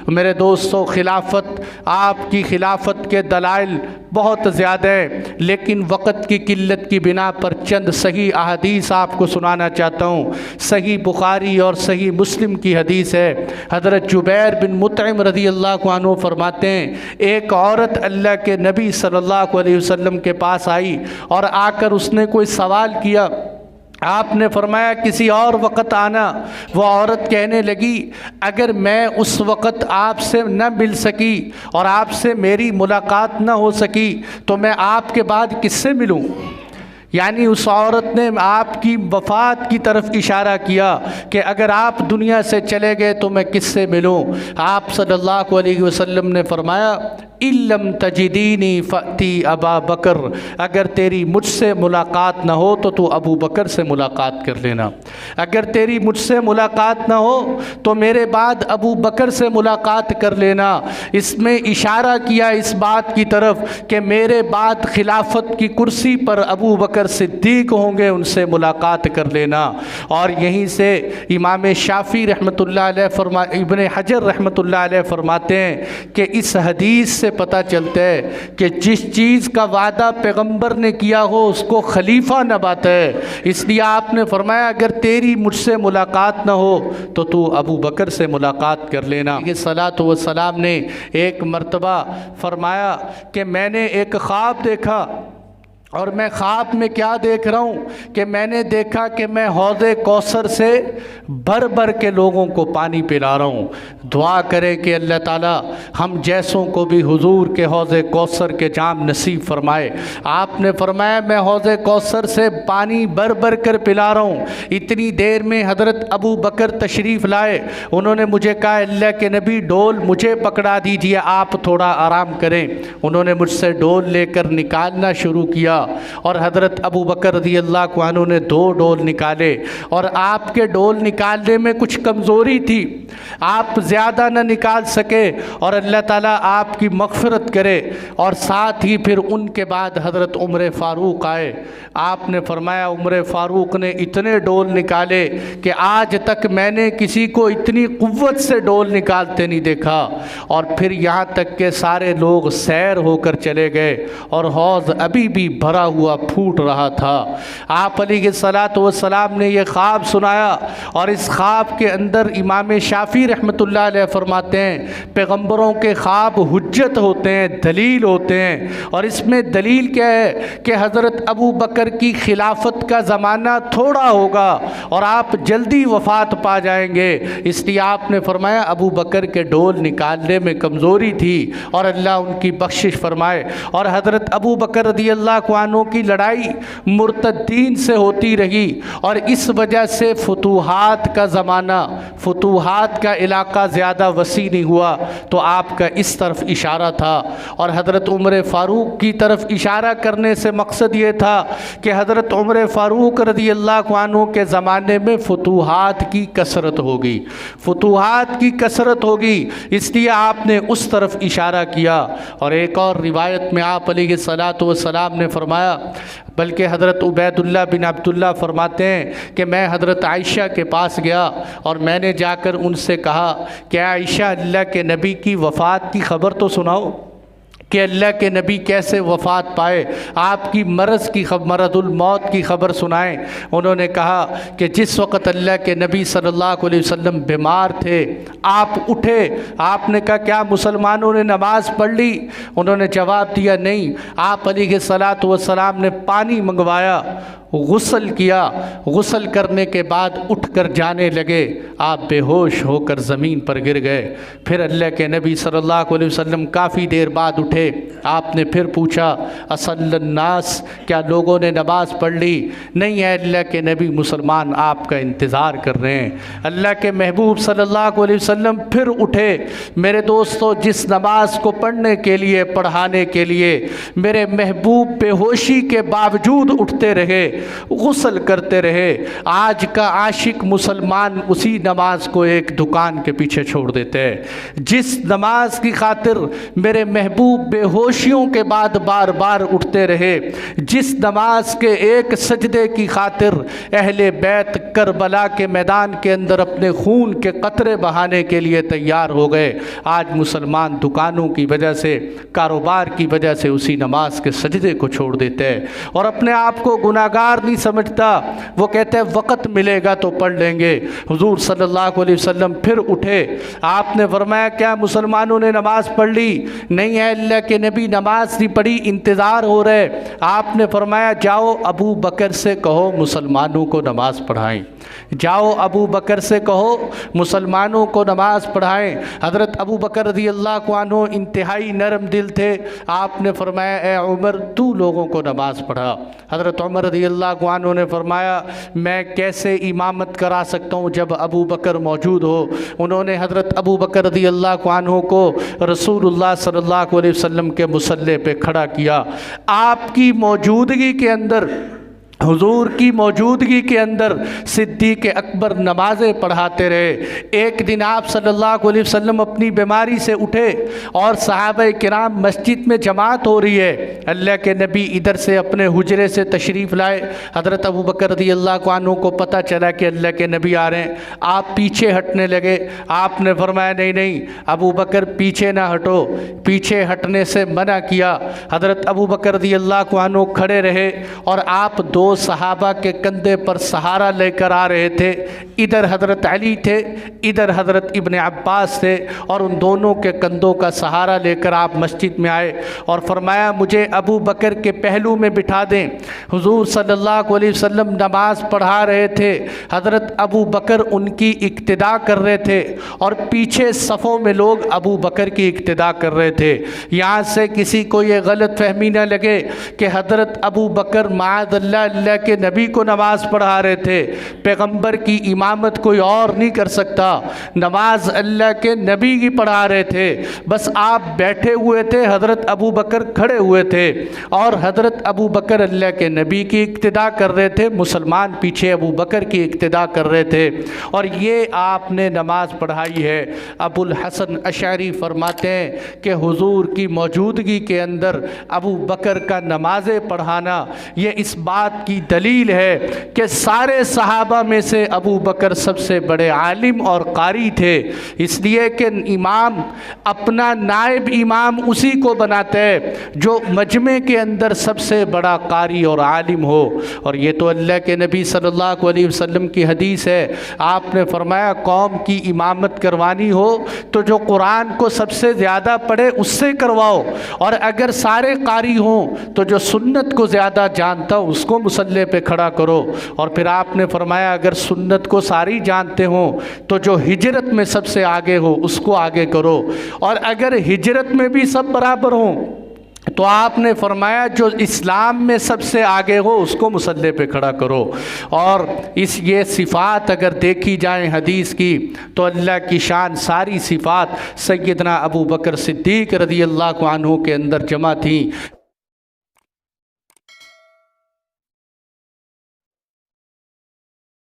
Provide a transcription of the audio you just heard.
मेरे दोस्तों, खिलाफत, आपकी खिलाफत के दलाइल बहुत ज़्यादा है, लेकिन वक़्त की किल्लत की बिना पर चंद सही अहदीस आपको सुनाना चाहता हूँ। सही बुखारी और सही मुस्लिम की हदीस है। हज़रत जुबैर बिन मुतइम रज़ी अल्लाह अन्हु फरमाते हैं, एक औरत अल्लाह के नबी सल्लल्लाहु अलैहि वसल्लम के पास आई और आकर उसने कोई सवाल किया। आपने फरमाया किसी और वक़्त आना। वो औरत कहने लगी, अगर मैं उस वक़्त आपसे न मिल सकी और आपसे मेरी मुलाकात न हो सकी तो मैं आपके बाद किससे मिलूं? यानी उस औरत ने आपकी वफ़ात की तरफ इशारा किया कि अगर आप दुनिया से चले गए तो मैं किससे मिलूं? आप सल्लल्लाहु अलैहि वसल्लम ने फरमाया, इल्लम तजिदीनी फ़ती अबा बकर, अगर तेरी मुझसे मुलाकात न हो तो तू अबू बकर से मुलाकात कर लेना। अगर तेरी मुझसे मुलाकात न हो तो मेरे बाद अबू बकर से मुलाकात कर लेना। इसमें इशारा किया इस बात की तरफ कि मेरे बाद खिलाफत की कुर्सी पर अबू बकर सिद्दीक होंगे, उनसे मुलाकात कर लेना। और यहीं से इमाम शाफ़ी रहमतुल्लाह अलैह इब्न हजर रहमतुल्लाह अलैह फरमाते हैं कि इस हदीस से पता चलता है कि जिस चीज़ का वादा पैगंबर ने किया हो उसको खलीफा नभाता है। इसलिए आपने फरमाया, अगर तेरी मुझसे मुलाकात न हो तो तू अबू बकर से मुलाकात कर लेना। ये सलातो व सलाम ने एक मर्तबा फरमाया कि मैंने एक ख्वाब देखा और मैं ख्वाब में क्या देख रहा हूँ कि मैंने देखा कि मैं हौज़े कौसर से भर भर के लोगों को पानी पिला रहा हूँ। दुआ करें कि अल्लाह ताला हम जैसों को भी हुजूर के हौज़े कौसर के जाम नसीब फरमाए। आपने फरमाया, मैं हौज़े कौसर से पानी भर भर कर पिला रहा हूँ। इतनी देर में हज़रत अबू बकर तशरीफ़ लाए। उन्होंने मुझे कहा, अल्लाह के नबी डोल मुझे पकड़ा दीजिए, आप थोड़ा आराम करें। उन्होंने मुझसे डोल लेकर निकालना शुरू किया और हज़रत अबू बकर रज़ी अल्लाह अन्हु ने 2 डोल निकाले। और आपके डोल निकालने में कुछ कमज़ोरी थी, आप ज़्यादा न निकाल सके और अल्लाह ताला आपकी मग़फ़िरत करे। और साथ ही फिर उनके बाद हज़रत उमर फ़ारूक आए। आपने फरमाया, उमर फ़ारूक ने इतने डोल निकाले कि आज तक मैंने किसी को इतनी क़ुव्वत से डोल निकालते नहीं देखा। और फिर यहाँ तक के सारे लोग सैर होकर चले गए और हौज़ अभी भी भरा हुआ फूट रहा था। आप अलैहिस्सलातु वस्सलाम ने यह ख्वाब सुनाया और इस ख्वाब के अंदर इमाम शाफ़ी रहमतुल्लाह अलैह फरमाते हैं, पैगंबरों के ख्वाब हुज्जत होते हैं, दलील होते हैं। और इसमें दलील क्या है कि हज़रत अबू बकर की खिलाफत का ज़माना थोड़ा होगा और आप जल्दी वफ़ात पा जाएंगे। इसलिए आपने फरमाया, अबू बकर के डोल निकालने में कमज़ोरी थी और अल्लाह उनकी बख्शिश फरमाए। और हज़रत अबू बकर रज़ी अल्लाह अन्हु की लड़ाई मुर्तद्दीन से होती रही और इस वजह से फुतूहात का ज़माना, फुतूहात का इलाका ज़्यादा वसी नहीं हुआ। तो आपका इस तरफ इशारा था और हज़रत उमर फ़ारूक की तरफ इशारा करने से मकसद ये था कि हज़रत उमर फ़ारूक रज़ी अल्लाह अन्हु के ज़माने में फुतूहात की कसरत होगी, फुतूहात की कसरत होगी, इसलिए आपने उस तरफ इशारा किया। और एक और रिवायत में आप अलैहिस्सलातु वस्सलाम ने फरमाया, बल्कि हज़रत उबैदुल्लाह बिन अब्दुल्लाह फरमाते हैं कि मैं हज़रत आयशा के पास गया और मैंने जाकर उनसे कहा कि आयशा, अल्लाह के नबी की वफ़ात की ख़बर तो सुनाओ कि अल्लाह के नबी कैसे वफ़ात पाए, आपकी मरज़ुल मौत की ख़बर सुनाएं। उन्होंने कहा कि जिस वक़्त अल्लाह के नबी सल्लल्लाहु अलैहि वसल्लम बीमार थे, आप उठे। आपने कहा, क्या मुसलमानों ने नमाज़ पढ़ ली? उन्होंने जवाब दिया, नहीं। आप अलैहिस्सलातु वस्सलाम ने पानी मंगवाया, गुस्ल किया, गुस्ल करने के बाद उठकर जाने लगे। आप बेहोश होकर ज़मीन पर गिर गए। फिर अल्लाह के नबी सल्लल्लाहु अलैहि वसल्लम काफ़ी देर बाद उठे। आपने फिर पूछा, असल्लन्नास, क्या लोगों ने नमाज़ पढ़ ली? नहीं है अल्लाह के नबी, मुसलमान आपका इंतज़ार कर रहे हैं। अल्लाह के महबूब सल्लल्लाहु अलैहि वसल्लम फिर उठे। मेरे दोस्तों, जिस नमाज को पढ़ने के लिए, पढ़ाने के लिए मेरे महबूब बेहोशी के बावजूद उठते रहे, गुस्ल करते रहे, आज का आशिक मुसलमान उसी नमाज को एक दुकान के पीछे छोड़ देते हैं। जिस नमाज की खातिर मेरे महबूब बेहोशियों के बाद बार बार उठते रहे, जिस नमाज के एक सजदे की खातिर अहले बैत करबला के मैदान के अंदर अपने खून के कतरे बहाने के लिए तैयार हो गए, आज मुसलमान दुकानों की वजह से, कारोबार की वजह से उसी नमाज के सजदे को छोड़ देते हैं और अपने आप को गुनाहगार नहीं समझता। वो कहते हैं वक़्त मिलेगा तो पढ़ लेंगे। हुजूर सल्लल्लाहु अलैहि वसल्लम फिर उठे, आपने फरमाया क्या मुसलमानों ने नमाज़ पढ़ ली? नहीं है अल्लाह के नबी, नमाज नहीं पढ़ी, इंतज़ार हो रहे। आपने फरमाया जाओ अबू बकर से कहो मुसलमानों को नमाज़ पढ़ाएं, जाओ अबू बकर से कहो मुसलमानों को नमाज़ पढ़ाएं। हज़रत अबू बकर रज़ी अल्लाह अन्हु इंतहाई नरम दिल थे। आपने फरमाया ए उमर तू लोगों को नमाज़ पढ़ा। हज़रत उमर रज़ी अल्लाह अन्हु ने फरमाया मैं कैसे इमामत करा सकता हूँ जब अबू बकर मौजूद हो। उन्होंने हज़रत अबू बकर रज़ी अल्लाह अन्हु को रसूलुल्लाह सल्लल्लाहु अलैहि वसल्लम के मुसल्ले पे खड़ा किया। आपकी मौजूदगी के अंदर, हुजूर की मौजूदगी के अंदर सिद्दीक़ अकबर नमाज़ें पढ़ाते रहे। एक दिन आप सल्लल्लाहु अलैहि वसल्लम अपनी बीमारी से उठे और सहाबा किराम मस्जिद में जमात हो रही है। अल्लाह के नबी इधर से अपने हुजरे से तशरीफ़ लाए। हज़रत अबू बकर रज़ियल्लाहु अन्हु को पता चला कि अल्लाह के नबी आ रहे हैं। आप पीछे हटने लगे। आपने फरमाया नहीं नहीं अबू बकर पीछे ना हटो, पीछे हटने से मना किया। हज़रत अबू बकर रज़ियल्लाहु अन्हु खड़े रहे और आप दो सहाबा के कंधे पर सहारा लेकर आ रहे थे। इधर हज़रत अली थे, इधर हज़रत इब्ने अब्बास थे और उन दोनों के कंधों का सहारा लेकर आप मस्जिद में आए और फरमाया मुझे अबू बकर के पहलू में बिठा दें। हुजूर सल्लल्लाहु अलैहि वसल्लम नमाज पढ़ा रहे थे, हज़रत अबू बकर उनकी इक्तिदा कर रहे थे और पीछे सफ़ों में लोग अबू बकर की इक्तिदा कर रहे थे। यहाँ से किसी को ये गलत फहमी न लगे कि हज़रत अबू बकर माअज़ल्लाह अल्लाह के नबी को नमाज़ पढ़ा रहे थे। पैगंबर की इमामत कोई और नहीं कर सकता, नमाज अल्लाह के नबी की पढ़ा रहे थे। बस आप बैठे हुए थे, हज़रत अबू बकर खड़े हुए थे और हज़रत अबू बकर अल्लाह के नबी की इक्तिदा कर रहे थे, मुसलमान पीछे अबू बकर की इक्तिदा कर रहे थे और ये आपने नमाज पढ़ाई है। अबुल हसन अशअरी फरमाते हैं कि हुजूर की मौजूदगी के अंदर अबू बकर का नमाज़ें पढ़ाना ये इस बात की दलील है कि सारे सहाबा में से अबू बकर सबसे बड़े आलिम और कारी थे, इसलिए कि इमाम अपना नायब इमाम उसी को बनाते हैं जो मजमे के अंदर सबसे बड़ा कारी और आलिम हो। और ये तो अल्लाह के नबी सल्लल्लाहु अलैहि वसल्लम की हदीस है। आपने फरमाया कौम की इमामत करवानी हो तो जो कुरान को सबसे ज़्यादा पढ़े उससे करवाओ, और अगर सारे कारी हों तो जो सुन्नत को ज़्यादा जानता हो उसको मुसल्ले पे खड़ा करो। और फिर आपने फरमाया अगर सुन्नत को सारी जानते हो तो जो हिजरत में सबसे आगे हो उसको आगे करो, और अगर हिजरत में भी सब बराबर हों तो आपने फरमाया जो इस्लाम में सबसे आगे हो उसको मुसल्ले पे खड़ा करो। और ये सिफ़ात अगर देखी जाए हदीस की तो अल्लाह की शान सारी सिफ़ात सैयदना अबू बकर सिद्दीक़ रज़ियल्लाहु अन्हु के अंदर जमा थी।